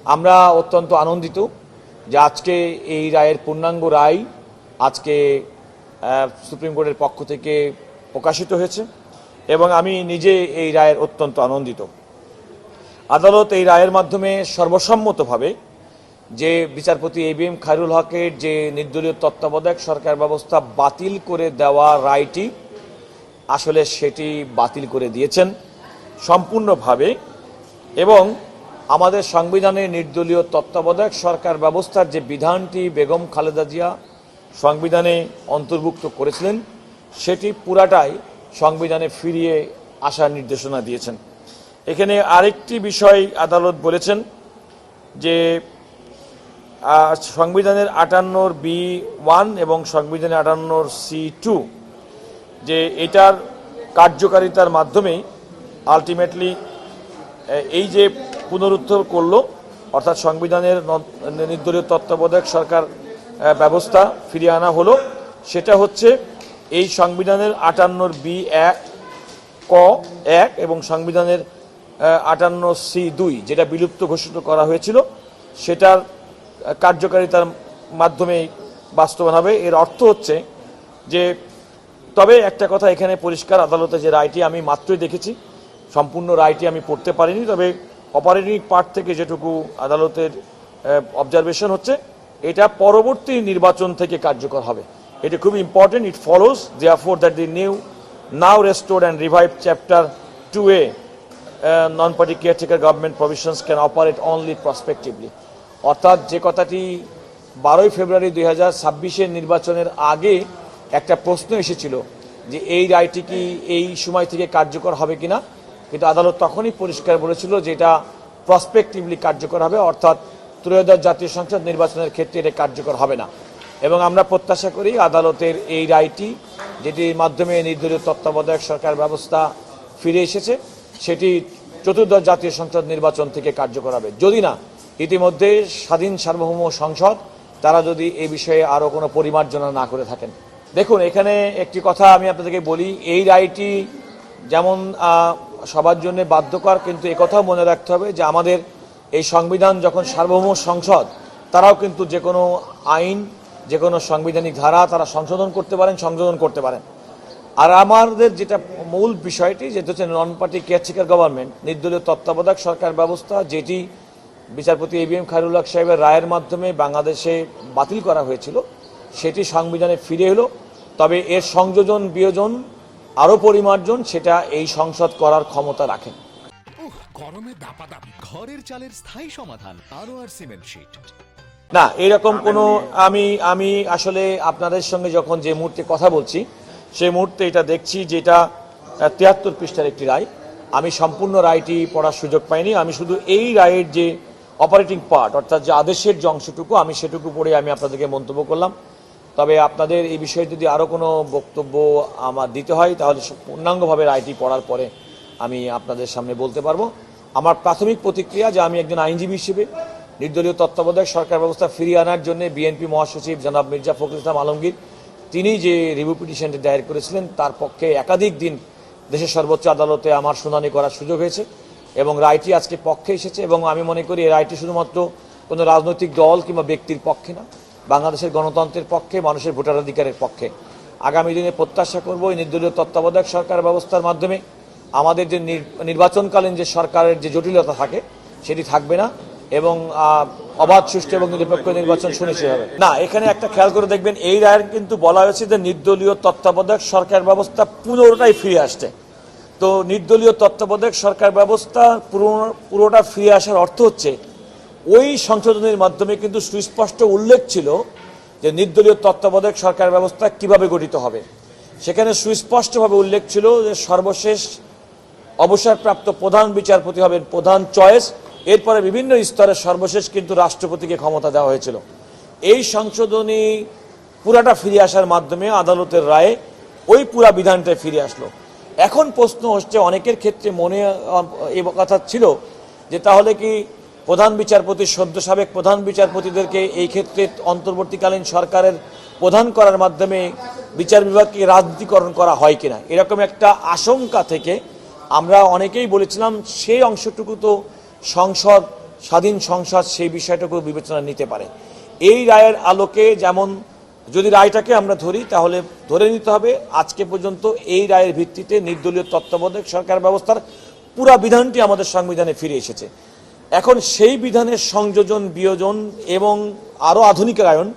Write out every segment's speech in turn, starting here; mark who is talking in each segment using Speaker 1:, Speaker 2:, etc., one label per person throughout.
Speaker 1: আমরা অত্যন্ত আনন্দিত যে আজকে এই রায়ের পূর্ণাঙ্গ রায় আজকে সুপ্রিম কোর্টের পক্ষ থেকে প্রকাশিত হয়েছে এবং আমি নিজে এই রায়ের অত্যন্ত আনন্দিত। আদালত এই রায়ের মাধ্যমে সর্বসম্মতভাবে যে বিচারপতি এবিএম খায়রুল হকের যে নির্দলীয় তত্ত্বাবধায়ক সরকার ব্যবস্থা বাতিল করে দেওয়া রায়টি আসলে সেটি বাতিল করে দিয়েছেন সম্পূর্ণভাবে এবং আমাদের সংবিধানে নির্দলীয় তত্ত্বাবধায়ক সরকার ব্যবস্থার যে বিধানটি বেগম খালেদা জিয়া সংবিধানে অন্তর্ভুক্ত করেছিলেন সেটি পুরাটাই সংবিধানে ফিরিয়ে আসার নির্দেশনা দিয়েছেন। এখানে আরেকটি বিষয় আদালত বলেছেন যে সংবিধানের 58 B1 এবং সংবিধানের 58 C2 যে এটার কার্যকারিতার মাধ্যমেই আলটিমেটলি এই যে পুনরুদ্ধার করলো অর্থাৎ সংবিধানের নির্দলীয় তত্ত্বাবধায়ক সরকার ব্যবস্থা ফিরিয়ে আনা হলো, সেটা হচ্ছে এই সংবিধানের 58 B1 ক 1 এবং সংবিধানের 58 C2 যেটা বিলুপ্ত ঘোষিত করা হয়েছিল সেটার কার্যকারিতার মাধ্যমে বাস্তবায়ন হবে। এর অর্থ হচ্ছে যে তবে একটা কথা এখানে পরিষ্কার, আদালতে যে রায়টি আমি মাত্রই দেখেছি, সম্পূর্ণ রায়টি আমি পড়তে পারিনি, তবে অপারেটিং পার্ট থেকে যেটুকু আদালতের অবজারভেশন হচ্ছে এটা পরবর্তী নির্বাচন থেকে কার্যকর হবে। এটা খুবই important. It follows therefore that the now restored and revived chapter 2A non-party caretaker government provisions can operate only prospectively। অর্থাৎ যে কথাটি 12 ফেব্রুয়ারি 2026 নির্বাচনের আগে একটা প্রশ্ন এসেছিল যে এই রায়টি কি এই সময় থেকে কার্যকর হবে কিনা, কিন্তু আদালত তখনই পরিষ্কার বলেছিল যে এটা প্রসপেক্টিভলি কার্যকর হবে, অর্থাৎ ত্রয়োদশ জাতীয় সংসদ নির্বাচনের ক্ষেত্রে এটা কার্যকর হবে না। এবং আমরা প্রত্যাশা করি আদালতের এই রায়টি যেটির মাধ্যমে নির্দলীয় তত্ত্বাবধায়ক সরকার ব্যবস্থা ফিরে এসেছে সেটি চতুর্দশ জাতীয় সংসদ নির্বাচন থেকে কার্যকর হবে, যদি না ইতিমধ্যে স্বাধীন সার্বভৌম সংসদ তারা যদি এই বিষয়ে আরও কোনো পরিমার্জনা না করে থাকেন। দেখুন, এখানে একটি কথা আমি আপনাদেরকে বলি, এই রায়টি যেমন সবার জন্য বাধ্যকর, কিন্তু একথাও মনে রাখতে হবে যে আমাদের এই সংবিধান যখন সার্বভৌম সংসদ তারাও কিন্তু যে কোনো আইন যে কোনো সাংবিধানিক ধারা তারা সংশোধন করতে পারেন। আর আমাদের যেটা মূল বিষয়টি যেটা হচ্ছে নন পার্টি কেয়ারটেকার গভর্নমেন্ট নির্দলীয় তত্ত্বাবধায়ক সরকার ব্যবস্থা, যেটি বিচারপতি এবিএম খায়রুল হক সাহেবের রায়ের মাধ্যমে বাংলাদেশে বাতিল করা হয়েছিল সেটি সংবিধানে ফিরে এলো। তবে এর সংযোজন বিয়োজন আরও পরিমার্জন সেটা এই সংসদ করার ক্ষমতা রাখেন।
Speaker 2: গরমে দাপাদাপি ঘরের চালের স্থায়ী সমাধান আনোয়ার সিমেন্ট শীট।
Speaker 1: না, এরকম কোনো আমি আসলে আপনাদের সঙ্গে যখন যে মুহূর্তে কথা বলছি সেই মুহূর্তে এটা দেখছি যে এটা 73 পৃষ্ঠার একটি রায়। আমি সম্পূর্ণ রায়টি পড়ার সুযোগ পাইনি, আমি শুধু এই রায়ের যে অপারেটিং পার্ট অর্থাৎ যে আদেশের যে অংশটুকু আমি সেটুকু পড়ে আমি আপনাদেরকে মন্তব্য করলাম। তবে আপনাদের এই বিষয়ে যদি আরও কোনো বক্তব্য আমার দিতে হয় তাহলে পূর্ণাঙ্গভাবে রায়টি পড়ার পরে আমি আপনাদের সামনে বলতে পারবো। আমার প্রাথমিক প্রতিক্রিয়া যে আমি একজন আইনজীবী হিসেবে নির্দলীয় তত্ত্বাবধায়ক সরকার ব্যবস্থা ফিরিয়ে আনার জন্য বিএনপি মহাসচিব জনাব মির্জা ফখরুল ইসলাম আলমগীর তিনি যে রিভিউ পিটিশনটি দায়ের করেছিলেন তার পক্ষে একাধিক দিন দেশের সর্বোচ্চ আদালতে আমার শুনানি করার সুযোগ হয়েছে এবং রায়টি আজকে পক্ষে এসেছে এবং আমি মনে করি এই রায়টি শুধুমাত্র কোনো রাজনৈতিক দল কিংবা ব্যক্তির পক্ষে না, বাংলাদেশের গণতন্ত্রের পক্ষে, মানুষের ভোটাধিকারের পক্ষে। আগামী দিনে প্রত্যাশা করব এই নির্দলীয় তত্ত্বাবধায়ক সরকার ব্যবস্থার মাধ্যমে আমাদের যে নির্বাচনকালীন যে সরকারের যে জটিলতা থাকে সেটি থাকবে না এবং অবাধ সুষ্ঠু এবং নিরপেক্ষ নির্বাচন সুনিশ্চিত হবে। না, এখানে একটা খেয়াল করে দেখবেন এই রায়ের কিন্তু বলা হয়েছে যে নির্দলীয় তত্ত্বাবধায়ক সরকার ব্যবস্থা পুরোটাই ফিরে আসছে। তো নির্দলীয় তত্ত্বাবধায়ক সরকার ব্যবস্থা পুরোটা ফিরে আসার অর্থ হচ্ছে ওই সংশোধনের মাধ্যমে কিন্তু সুস্পষ্ট উল্লেখ ছিল যে নির্দলীয় তত্ত্বাবধায়ক সরকার ব্যবস্থা কিভাবে গঠিত হবে। সেখানে সুস্পষ্টভাবে উল্লেখ ছিল যে সর্বশেষ অবসরপ্রাপ্ত প্রধান বিচারপতি হবেন প্রধান চয়েস, এরপরে বিভিন্ন স্তরে সর্বশেষ কিন্তু রাষ্ট্রপতিকে ক্ষমতা দেওয়া হয়েছিল। এই সংশোধনী পুরাটা ফিরে আসার মাধ্যমে আদালতের রায়ে ওই পুরা বিধানটা ফিরে আসলো। এখন প্রশ্ন হচ্ছে অনেকের ক্ষেত্রে মনে এই কথা ছিল যে তাহলে কি প্রধান বিচারপতি সদ্য সাবেক প্রধান বিচারপতিদেরকে এই ক্ষেত্রে অন্তর্বর্তীকালীন সরকারের প্রধান করার মাধ্যমে বিচার বিভাগকে রাজনীতিকরণ করা হয় কিনা, এরকম একটা আশঙ্কা থেকে আমরা অনেকেই বলেছিলাম সেই অংশটুকু তো সংসদ স্বাধীন সংসদ সেই বিষয়টাকে বিবেচনা নিতে পারে। এই রায়ের আলোকে যেমন যদি রায়টাকে আমরা ধরি তাহলে ধরে নিতে হবে আজকে পর্যন্ত এই রায়ের ভিত্তিতে নির্দলীয় তত্ত্বাবধায়ক সরকার ব্যবস্থার পুরা বিধানটি আমাদের সংবিধানে ফিরে এসেছে। এখন সেই বিধানের সংযোজন বিয়োজন এবং আরও আধুনিকায়ন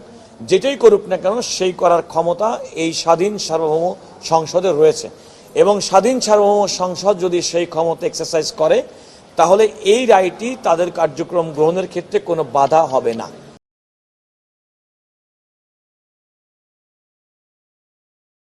Speaker 1: যেটাই করুক না কেন সেই করার ক্ষমতা এই স্বাধীন সার্বভৌম সংসদের রয়েছে এবং স্বাধীন সার্বভৌম সংসদ যদি সেই ক্ষমতা এক্সারসাইজ করে তাহলে এই রায়টি তাদের কার্যক্রম গ্রহণের ক্ষেত্রে কোনো বাধা হবে না।